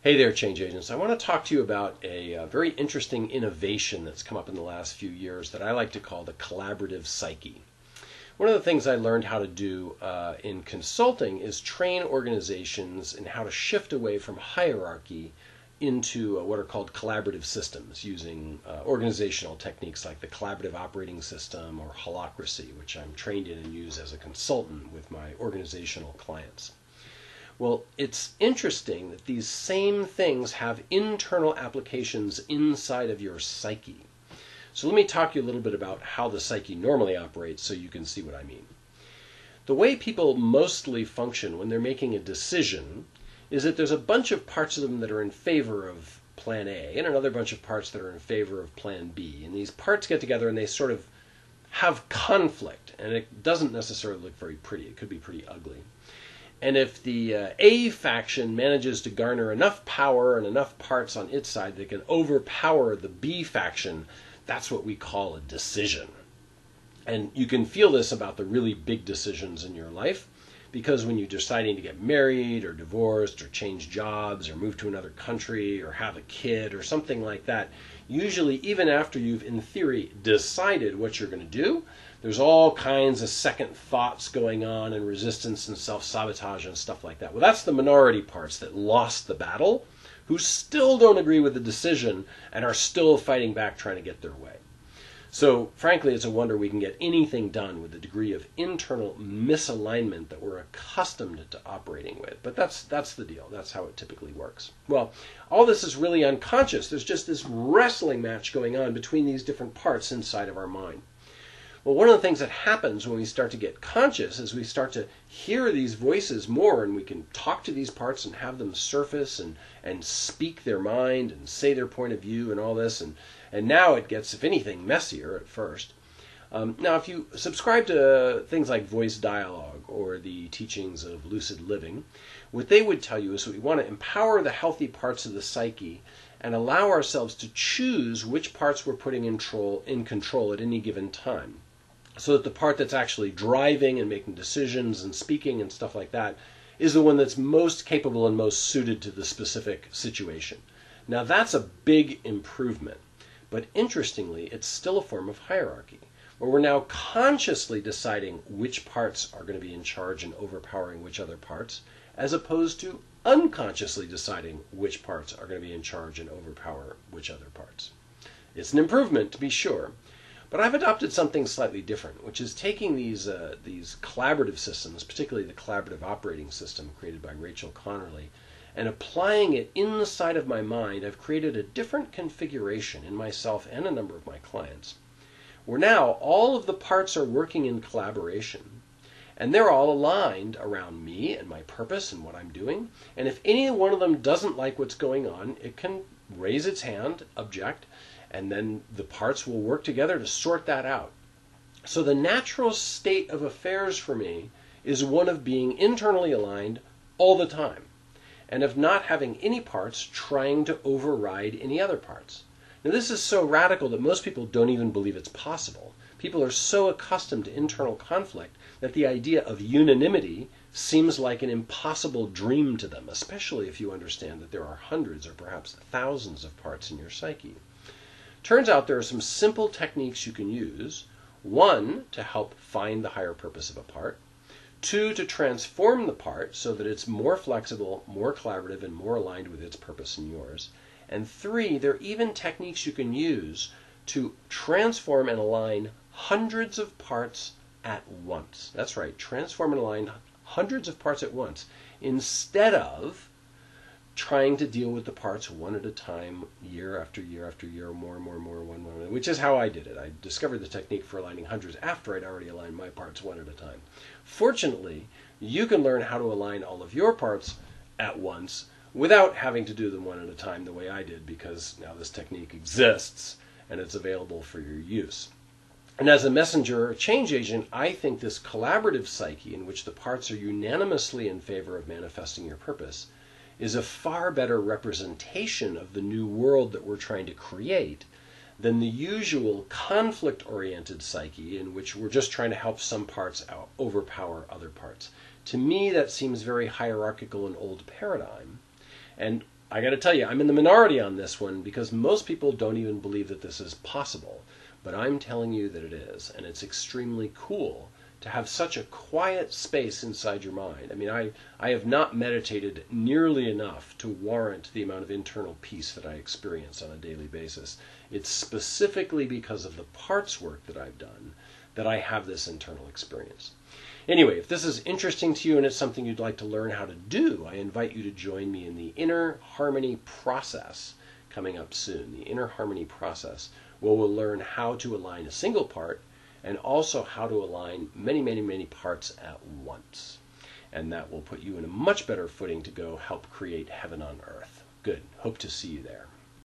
Hey there, change agents. I want to talk to you about a very interesting innovation that's come up in the last few years that I like to call the collaborative psyche. One of the things I learned how to do in consulting is train organizations in how to shift away from hierarchy into what are called collaborative systems using organizational techniques like the collaborative operating system or holacracy, which I'm trained in and use as a consultant with my organizational clients. Well, it's interesting that these same things have internal applications inside of your psyche. So let me talk to you a little bit about how the psyche normally operates so you can see what I mean. The way people mostly function when they're making a decision is that there's a bunch of parts of them that are in favor of plan A and another bunch of parts that are in favor of plan B. And these parts get together and they sort of have conflict, and it doesn't necessarily look very pretty. It could be pretty ugly. And if the A faction manages to garner enough power and enough parts on its side that can overpower the B faction, that's what we call a decision. And you can feel this about the really big decisions in your life, because when you're deciding to get married or divorced or change jobs or move to another country or have a kid or something like that, usually even after you've, in theory, decided what you're going to do, there's all kinds of second thoughts going on and resistance and self-sabotage and stuff like that. Well, that's the minority parts that lost the battle, who still don't agree with the decision and are still fighting back trying to get their way. So, frankly, it's a wonder we can get anything done with the degree of internal misalignment that we're accustomed to operating with. But that's the deal. That's how it typically works. Well, all this is really unconscious. There's just this wrestling match going on between these different parts inside of our mind. Well, one of the things that happens when we start to get conscious is we start to hear these voices more, and we can talk to these parts and have them surface and speak their mind and say their point of view and all this. And now it gets, if anything, messier at first. Now, if you subscribe to things like voice dialogue or the teachings of lucid living, what they would tell you is that we want to empower the healthy parts of the psyche and allow ourselves to choose which parts we're putting in control at any given time, so that the part that's actually driving and making decisions and speaking and stuff like that is the one that's most capable and most suited to the specific situation. Now, that's a big improvement. But interestingly, it's still a form of hierarchy, where we're now consciously deciding which parts are going to be in charge and overpowering which other parts, as opposed to unconsciously deciding which parts are going to be in charge and overpower which other parts. It's an improvement, to be sure, but I've adopted something slightly different, which is taking these collaborative systems, particularly the collaborative operating system created by Rachel Connerly, and applying it inside of my mind. I've created a different configuration in myself and a number of my clients, where now all of the parts are working in collaboration, and they're all aligned around me and my purpose and what I'm doing. And if any one of them doesn't like what's going on, it can raise its hand, object, and then the parts will work together to sort that out. So the natural state of affairs for me is one of being internally aligned all the time, and of not having any parts trying to override any other parts. Now, this is so radical that most people don't even believe it's possible. People are so accustomed to internal conflict that the idea of unanimity seems like an impossible dream to them, especially if you understand that there are hundreds or perhaps thousands of parts in your psyche. Turns out there are some simple techniques you can use. One, to help find the higher purpose of a part. Two, to transform the part so that it's more flexible, more collaborative, and more aligned with its purpose and yours. And three, there are even techniques you can use to transform and align hundreds of parts at once. That's right, transform and align hundreds of parts at once, instead of trying to deal with the parts one at a time, year after year after year, more and more and more, one, which is how I did it. I discovered the technique for aligning hundreds after I'd already aligned my parts one at a time. Fortunately, you can learn how to align all of your parts at once without having to do them one at a time the way I did, because now this technique exists and it's available for your use. And as a messenger or change agent, I think this collaborative psyche, in which the parts are unanimously in favor of manifesting your purpose, is a far better representation of the new world that we're trying to create than the usual conflict-oriented psyche, in which we're just trying to help some parts overpower other parts. To me, that seems very hierarchical and old paradigm. And I got to tell you, I'm in the minority on this one because most people don't even believe that this is possible. But I'm telling you that it is, and it's extremely cool to have such a quiet space inside your mind. I mean, I have not meditated nearly enough to warrant the amount of internal peace that I experience on a daily basis. It's specifically because of the parts work that I've done that I have this internal experience. Anyway, if this is interesting to you and it's something you'd like to learn how to do, I invite you to join me in the Inner Harmony process coming up soon. The Inner Harmony process, where we'll learn how to align a single part and also how to align many, many, many parts at once. And that will put you in a much better footing to go help create heaven on earth. Good. Hope to see you there.